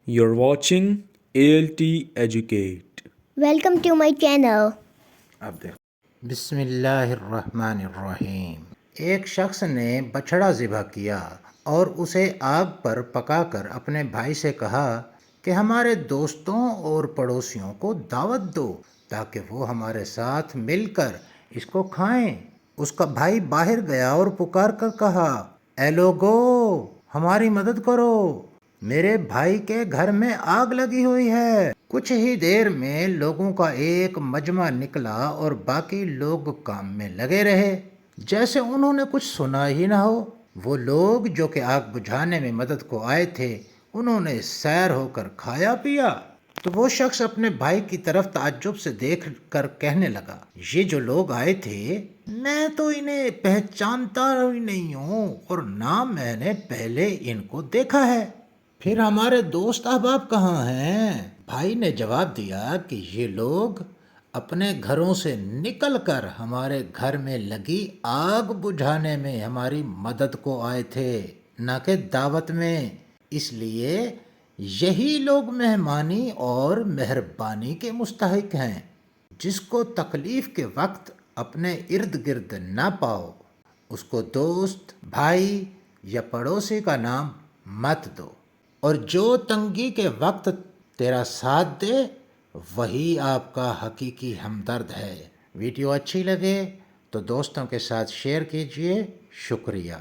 You're watching ALT Educate. Welcome to my channel. اب دیکھ بسم اللہ الرحمن الرحیم۔ ایک شخص نے بچھڑا ذبح کیا اور اسے آگ پر پکا کر اپنے بھائی سے کہا کہ ہمارے دوستوں اور پڑوسیوں کو دعوت دو تاکہ وہ ہمارے ساتھ مل کر اس کو کھائیں۔ اس کا بھائی باہر گیا اور پکار کر کہا، اے لوگو ہماری مدد کرو، میرے بھائی کے گھر میں آگ لگی ہوئی ہے۔ کچھ ہی دیر میں لوگوں کا ایک مجمع نکلا اور باقی لوگ کام میں لگے رہے جیسے انہوں نے کچھ سنا ہی نہ ہو۔ وہ لوگ جو کہ آگ بجھانے میں مدد کو آئے تھے انہوں نے سیر ہو کر کھایا پیا۔ تو وہ شخص اپنے بھائی کی طرف تعجب سے دیکھ کر کہنے لگا، یہ جو لوگ آئے تھے میں تو انہیں پہچانتا ہی نہیں ہوں اور نہ میں نے پہلے ان کو دیکھا ہے، پھر ہمارے دوست احباب کہاں ہیں؟ بھائی نے جواب دیا کہ یہ لوگ اپنے گھروں سے نکل کر ہمارے گھر میں لگی آگ بجھانے میں ہماری مدد کو آئے تھے، نہ کہ دعوت میں، اس لیے یہی لوگ مہمانی اور مہربانی کے مستحق ہیں۔ جس کو تکلیف کے وقت اپنے ارد گرد نہ پاؤ اس کو دوست، بھائی یا پڑوسی کا نام مت دو، اور جو تنگی کے وقت تیرا ساتھ دے وہی آپ کا حقیقی ہمدرد ہے۔ ویڈیو اچھی لگے تو دوستوں کے ساتھ شیئر کیجیے۔ شکریہ۔